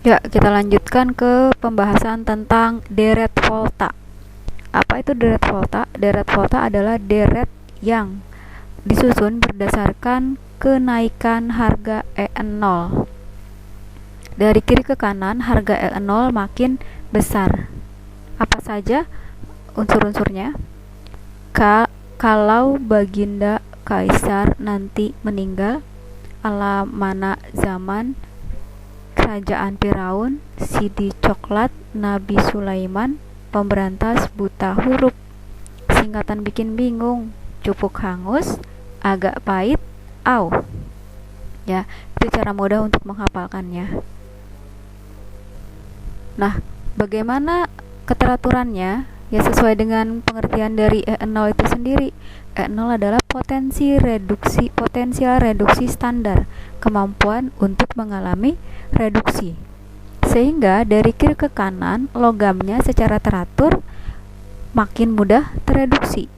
Ya, kita lanjutkan ke pembahasan tentang deret volta. Apa itu deret volta? Deret volta adalah deret yang disusun berdasarkan kenaikan harga EN0. Dari kiri ke kanan, harga EN0 makin besar. Apa saja unsur-unsurnya? Kalau Baginda Kaisar nanti meninggal, alamana zaman Kerajaan Firaun, Sidi Coklat, Nabi Sulaiman, pemberantas buta huruf, singkatan bikin bingung, cupuk hangus, agak pahit, au. Ya, itu cara mudah untuk menghafalkannya. Nah, bagaimana keteraturannya? Ya, sesuai dengan pengertian dari E0 itu sendiri. E0 adalah potensial reduksi standar, kemampuan untuk mengalami reduksi. Sehingga dari kiri ke kanan, logamnya secara teratur makin mudah tereduksi.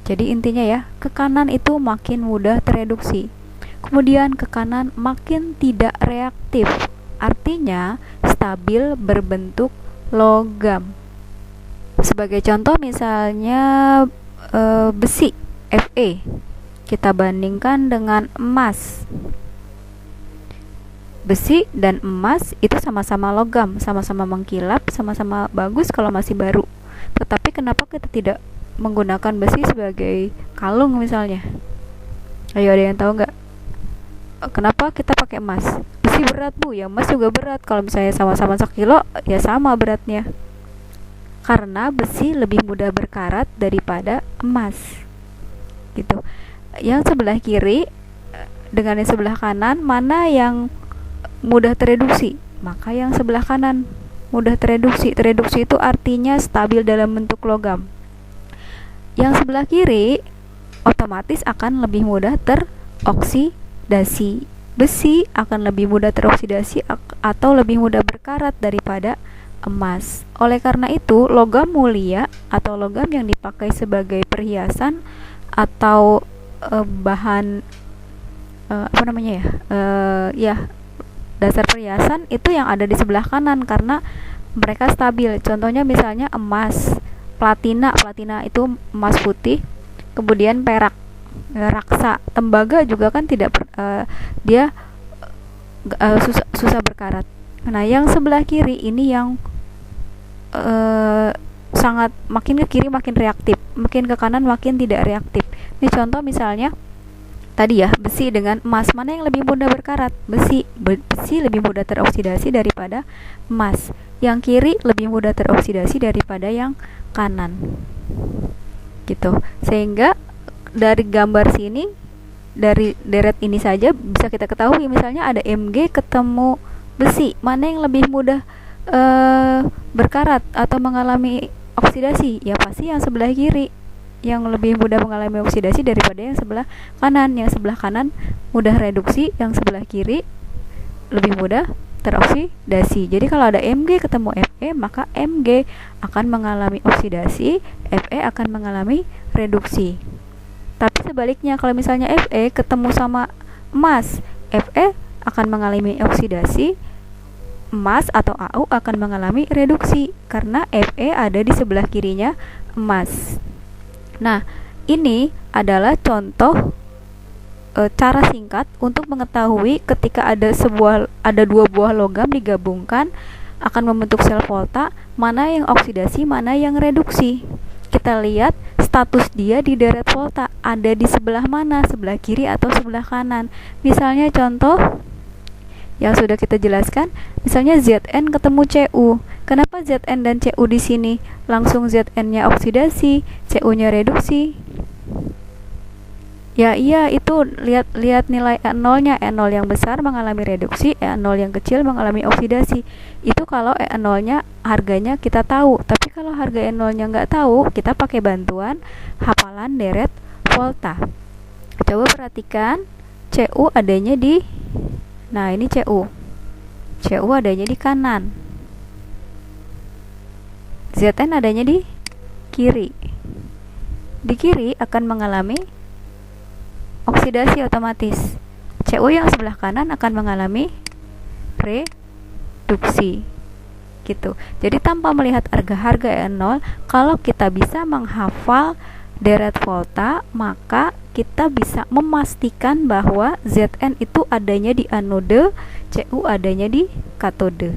Jadi intinya ya, ke kanan itu makin mudah tereduksi. Kemudian ke kanan makin tidak reaktif. Artinya stabil berbentuk logam. Sebagai contoh misalnya besi Fe kita bandingkan dengan emas. Besi dan emas itu sama-sama logam, sama-sama mengkilap, sama-sama bagus kalau masih baru. Tetapi kenapa kita tidak menggunakan besi sebagai kalung misalnya? Ayo, ada yang tahu nggak? Kenapa kita pakai emas? Besi berat bu, ya emas juga berat. Kalau misalnya sama-sama 1 kilo, ya sama beratnya. Karena besi lebih mudah berkarat daripada emas. Gitu. Yang sebelah kiri dengan yang sebelah kanan, mana yang mudah tereduksi? Maka yang sebelah kanan mudah tereduksi. Tereduksi itu artinya stabil dalam bentuk logam. Yang sebelah kiri otomatis akan lebih mudah teroksidasi. Besi akan lebih mudah teroksidasi atau lebih mudah berkarat daripada emas. Oleh karena itu, logam mulia atau logam yang dipakai sebagai perhiasan atau bahan dasar perhiasan itu yang ada di sebelah kanan karena mereka stabil. Contohnya misalnya emas, platina itu emas putih, kemudian perak, raksa, tembaga juga kan dia susah berkarat. Nah, yang sebelah kiri ini yang sangat makin ke kiri makin reaktif, makin ke kanan makin tidak reaktif. Ini contoh misalnya tadi ya, besi dengan emas, mana yang lebih mudah berkarat? Besi lebih mudah teroksidasi daripada emas. Yang kiri lebih mudah teroksidasi daripada yang kanan. Gitu. Sehingga dari gambar sini, dari deret ini saja bisa kita ketahui misalnya ada Mg ketemu besi, mana yang lebih mudah berkarat atau mengalami oksidasi? Ya pasti yang sebelah kiri yang lebih mudah mengalami oksidasi daripada yang sebelah kanan. Yang sebelah kanan mudah reduksi, yang sebelah kiri lebih mudah teroksidasi. Jadi kalau ada Mg ketemu Fe, maka Mg akan mengalami oksidasi, Fe akan mengalami reduksi. Tapi sebaliknya, kalau misalnya Fe ketemu sama emas, Fe akan mengalami oksidasi, emas atau Au akan mengalami reduksi karena Fe ada di sebelah kirinya emas. Nah, ini adalah contoh cara singkat untuk mengetahui ketika ada dua buah logam digabungkan akan membentuk sel volta, mana yang oksidasi, mana yang reduksi. Kita lihat status dia di deret volta, ada di sebelah mana, sebelah kiri atau sebelah kanan. Misalnya contoh yang sudah kita jelaskan, misalnya Zn ketemu Cu. Kenapa Zn dan Cu di sini langsung Zn-nya oksidasi, Cu-nya reduksi? Ya iya, itu lihat nilai E0-nya. E0 yang besar mengalami reduksi, E0 yang kecil mengalami oksidasi. Itu kalau E0-nya harganya kita tahu. Tapi kalau harga E0-nya nggak tahu, kita pakai bantuan hafalan deret volta. Coba perhatikan, Cu adanya di, nah ini Cu adanya di kanan, Zn adanya di kiri. Di kiri akan mengalami oksidasi otomatis. Cu yang sebelah kanan akan mengalami reduksi gitu. Jadi tanpa melihat harga-harga nol, kalau kita bisa menghafal deret volta, maka kita bisa memastikan bahwa Zn itu adanya di anode, Cu adanya di katode.